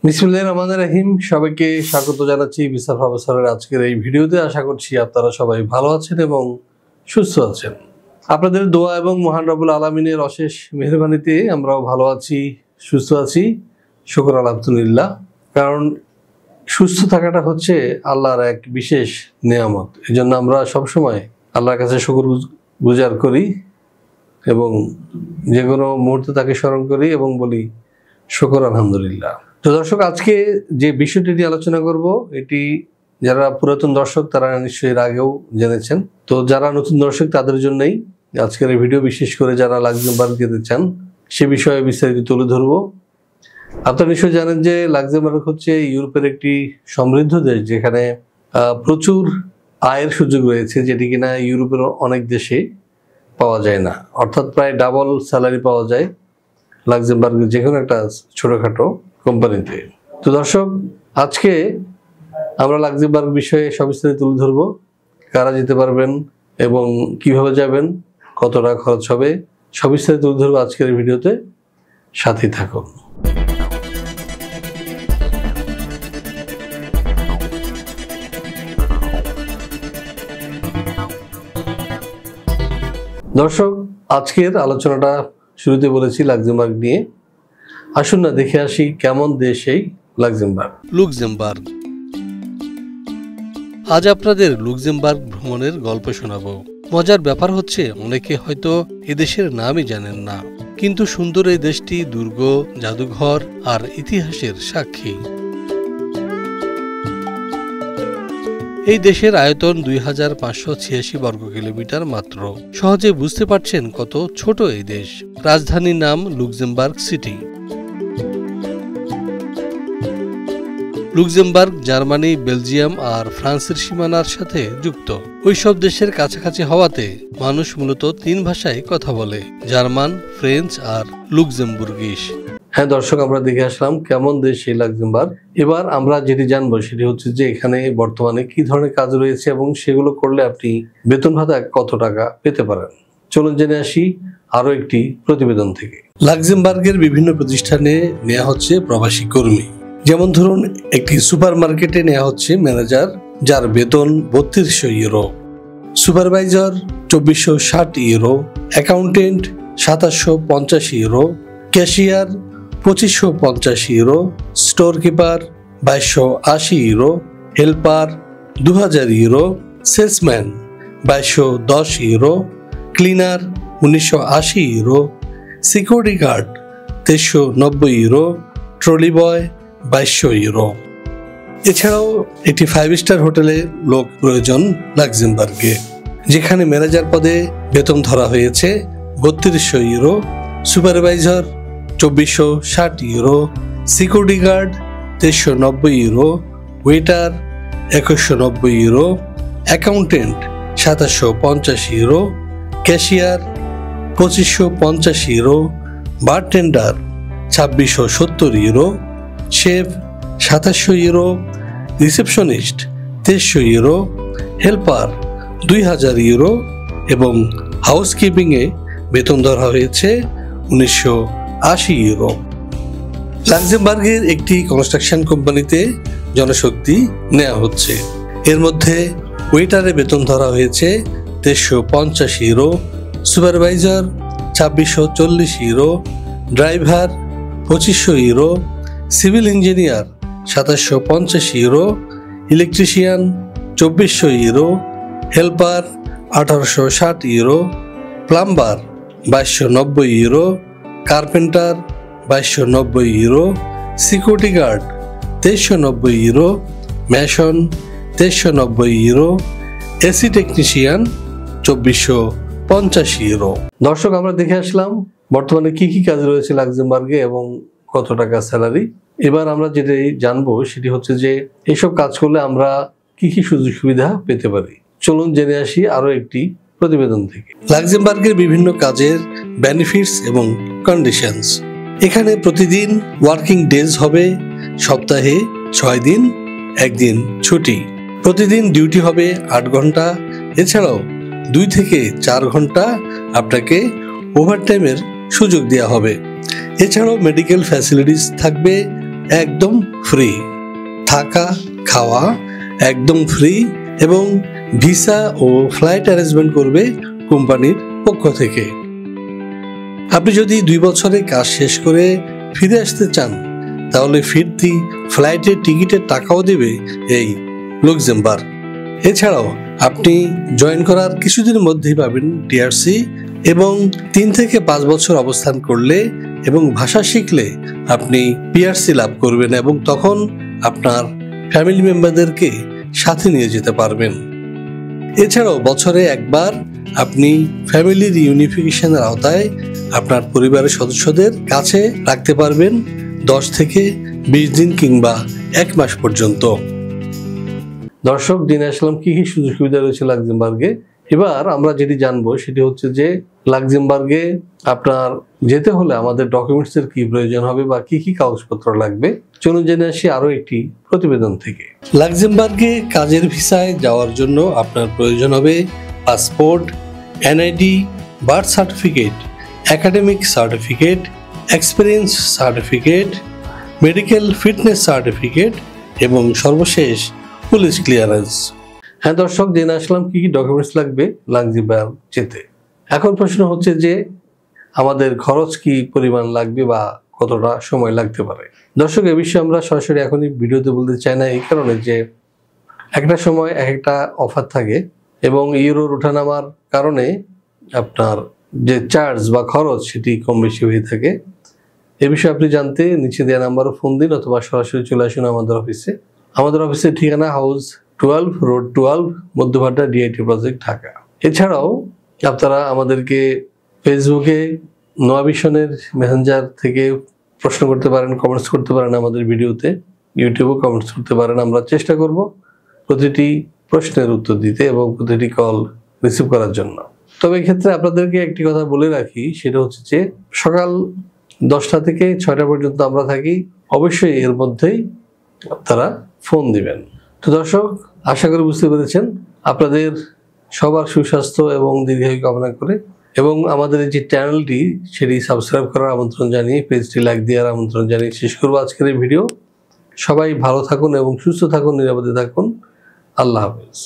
বিসমিল্লাহির রহমানির রহিম। সবাইকে স্বাগত জানাচ্ছি ভিসা প্রফেসরের আজকের এই ভিডিওতে। আশা করছি আপনারা সবাই ভালো আছেন এবং সুস্থ আছেন। আপনাদের দোয়া এবং মহান রব্বুল আলামিনের অশেষ মেহেরবানিতে আমরাও ভালো আছি, সুস্থ আছি। শুকর আলহামদুলিল্লাহ। কারণ সুস্থ থাকাটা হচ্ছে আল্লাহর এক বিশেষ নেয়ামত। এই জন্য আমরা সবসময় আল্লাহর কাছে শুকর গুজার করি এবং যে কোনো মুহূর্তে তাকে স্মরণ করি এবং বলি শুকর আলহামদুলিল্লাহ। তো দর্শক, আজকে যে বিষয়টি নিয়ে আলোচনা করব, এটি যারা পুরাতন দর্শক তারা নিশ্চয়ই এর আগেও জেনেছেন। তো যারা নতুন দর্শক তাদের জন্যই আজকের এই ভিডিও, বিশেষ করে যারা লাক্সেমবার্গ যেতে চান সে বিষয়ে বিস্তারিত তুলে ধরবো। আপনারা নিশ্চয়ই জানেন যে লাক্সেমবার্গ হচ্ছে ইউরোপের একটি সমৃদ্ধ দেশ, যেখানে প্রচুর আয়ের সুযোগ রয়েছে, যেটি কিনা ইউরোপের অনেক দেশে পাওয়া যায় না। অর্থাৎ প্রায় ডাবল স্যালারি পাওয়া যায় লাক্সেমবার্গের যে কোনো একটা ছোটোখাটো কোম্পানিতে। তো দর্শক, আজকে আমরা লাক্সেমবার্গ বিষয়ে সবিস্তারে তুলে ধরবো। কারা যেতে পারবেন এবং কিভাবে যাবেন, কত টাকা খরচ হবে, সবিস্তারে তুলে ধরবো আজকের এই ভিডিওতে। সাথেই থাকুন। দর্শক, আজকের আলোচনাটা শুরুতে বলেছি লাক্সেমবার্গ নিয়ে। আসুন না দেখে আসি কেমন দেশ এই লাক্সেমবার্গ। লুক্সেমবার্গ। আজ আপনাদের লুক্সেমবার্গ ভ্রমণের গল্প শোনাবো। মজার ব্যাপার হচ্ছে, অনেকে হয়তো এদেশের নামই জানেন না, কিন্তু সুন্দর এই দেশটি দুর্গ, জাদুঘর আর ইতিহাসের সাক্ষী। এই দেশের আয়তন 2586 বর্গ কিলোমিটার মাত্র। সহজে বুঝতে পারছেন কত ছোট এই দেশ। রাজধানীর নাম Luxembourg city. Luxembourg Germany, Belgium আর ফ্রান্সের সীমানার সাথে যুক্ত। ওইসব দেশের কাছাকাছি হওয়াতে মানুষ মূলত 3 ভাষায় কথা বলে: জার্মান, ফ্রেঞ্চ আর লুক্সেমবুর্গিশ। হ্যাঁ দর্শক, আমরা দেখে আসলাম কেমন দেশ এই লাক্সেমবার্গ। এবার আমরা যেটি জানবো সেটি হচ্ছে যে এখানে বর্তমানে কি ধরনের কাজ রয়েছে এবং সেগুলো করলে আপনি বেতন ভাতা কত টাকা পেতে পারেন। চলুন জেনে আসি আরো একটি প্রতিবেদন থেকে। লাক্সেমবার্গের বিভিন্ন প্রতিষ্ঠানে নেওয়া হচ্ছে প্রবাসী কর্মী। যেমন ধরুন, একটি সুপার মার্কেটে নেওয়া হচ্ছে ম্যানেজার, যার বেতন 3200 euro, supervisor 2460 euro, accountant 2750 euro, cashier 2550 euro, store keeper 2280 euro, helper 2000 euro, salesman 2210 euro, cleaner 1980 euro, security guard 2390 euro, trolley boy 2200 euro. এছাড়াও একটি 5 স্টার হোটেলে লোক প্রয়োজন লাক্সেমবার্গে, যেখানে ম্যানেজার পদে বেতন ধরা হয়েছে 3200 euro, supervisor 2460 euro, security guard 2390 euro, waiter 2190 euro, accountant 2750 euro, cashier 2550 euro, bartender 2670 euro, chef 2700 euro, receptionist 2300 euro, helper 2000 euro এবং হাউসকিপিংয়ে বেতন ধরা হয়েছে 1980 ইউরো। লাক্সেমবার্গের একটি কনস্ট্রাকশন কোম্পানিতে জনশক্তি নেওয়া হচ্ছে। এর মধ্যে ওয়েটারে বেতন ধরা হয়েছে 2350 euro, supervisor 2640 euro, driver 2500 euro, civil engineer 2750 euro, electrician 2400 euro, helper 1860 euro, plumber 2290 euro, carpenter 2290 euro, security guard 2390 euro, mason 2390 euro, AC technician 2450 euro. দর্শক, আমরা দেখে আসলাম বর্তমানে কি কি কাজ রয়েছে লাক্সেমবার্গে এবং কত টাকা স্যালারি। এবার আমরা যেটা জানবো সেটি হচ্ছে যে এইসব কাজ করলে আমরা কি কি সুযোগ সুবিধা পেতে পারি। চলুন জেনে আসি আরো একটি প্রতিবেদন থেকে। লাক্সেমবার্গের বিভিন্ন কাজের বেনিফিটস এবং কন্ডিশনস। এখানে প্রতিদিন ওয়ার্কিং ডেজ হবে, সপ্তাহে 6 দিন, 1 দিন ছুটি। প্রতিদিন ডিউটি হবে 8 ঘন্টা। এছাড়াও 2 থেকে 4 ঘন্টা আপনাকে ওভারটাইমের সুযোগ দেওয়া হবে। এছাড়াও মেডিকেল ফ্যাসিলিটিস থাকবে একদম ফ্রি, থাকা খাওয়া একদম ফ্রি এবং ভিসা ও ফ্লাইট অ্যারেঞ্জমেন্ট করবে কোম্পানির পক্ষ থেকে। আপনি যদি 2 বছরে কাজ শেষ করে ফিরে আসতে চান তাহলে ফিরতি ফ্লাইটের টিকিটের টাকাও দেবে এই লুক্সেমবার্গ। এছাড়াও আপনি জয়েন করার কিছুদিনের মধ্যেই পাবেন টিআরসি এবং 3 থেকে 5 বছর অবস্থান করলে এবং ভাষা শিখলে আপনি পিআরসি লাভ করবেন এবং তখন আপনার ফ্যামিলি মেম্বারদেরকে সাথে নিয়ে যেতে পারবেন। এছাড়াও বছরে একবার আপনি ফ্যামিলি রিইউনিফিকেশনের আওতায় আপনার পরিবারের সদস্যদের কাছে রাখতে পারবেন 10 থেকে 20 দিন কিংবা 1 মাস পর্যন্ত। দর্শক, জেনে আসলাম কি কি সুযোগ সুবিধা রয়েছে লাক্সেমবার্গে। এবার আমরা যেটি জানবো সেটি হচ্ছে যে লাক্সেমবার্গে আপনার যেতে হলে আমাদের ডকুমেন্টসের কি প্রয়োজন হবে বা কি কি কাগজপত্র লাগবে, চলুন জেনে আসি আরো একটি প্রতিবেদন থেকে। লাক্সেমবার্গে কাজের ভিসায় যাওয়ার জন্য আপনার প্রয়োজন হবে passport, NID, birth certificate, academic certificate, experience certificate, medical fitness certificate এবং সর্বশেষ পুলিশ ক্লিয়ারেন্স। হ্যাঁ দর্শক, জেনে আসলাম কি কি ডকুমেন্টস লাগবে লাক্সেমবার্গ যেতে। এখন প্রশ্ন হচ্ছে যে আমাদের খরচ কি পরিমাণ লাগবে বা কতটা সময় লাগতে পারে। দর্শক, এ বিষয়ে আমরা সরাসরি এখনই ভিডিওতে বলতে চাই না, এই কারণে যে একটা সময় এক একটা অফার থাকে এবং ইউরোর ওঠানামার কারণে আপনার যে চার্জ বা খরচ সেটি কম বেশি হয়ে থাকে। এ বিষয়ে আপনি জানতে নিচে দেওয়া নাম্বারে ফোন দিন অথবা সরাসরি চলে আসুন আমাদের অফিসে। আমাদের অফিসের ঠিকানা হাউস 12 রোড 12 মধ্যভাটা ডিআইটি প্রজেক্ট, ঢাকা। এছাড়াও আপনারা আমাদেরকে ফেসবুকে নোয়া ভিশনের মেসেঞ্জার থেকে প্রশ্ন করতে পারেন, কমেন্টস করতে পারেন আমাদের ভিডিওতে, ইউটিউবেও কমেন্টস করতে পারেন। আমরা চেষ্টা করব প্রতিটি প্রশ্নের উত্তর দিতে এবং প্রতিটি কল রিসিভ করার জন্য। তবে এক্ষেত্রে আপনাদেরকে একটি কথা বলে রাখি, সেটা হচ্ছে যে সকাল 10টা থেকে 6টা পর্যন্ত আমরা থাকি, অবশ্যই এর মধ্যেই আপনারা ফোন দিবেন। তো দর্শক, আশা করি বুঝতে পেরেছেন। আপনাদের সবার সুস্বাস্থ্য এবং দীর্ঘায়ু কামনা করে এবং আমাদের এই যে চ্যানেলটি সেটি সাবস্ক্রাইব করার আমন্ত্রণ জানিয়ে, পেজটি লাইক দেওয়ার আমন্ত্রণ জানিয়ে শেষ করবো আজকের এই ভিডিও। সবাই ভালো থাকুন এবং সুস্থ থাকুন, নিরাপদে থাকুন। আল্লাহ হাফেজ।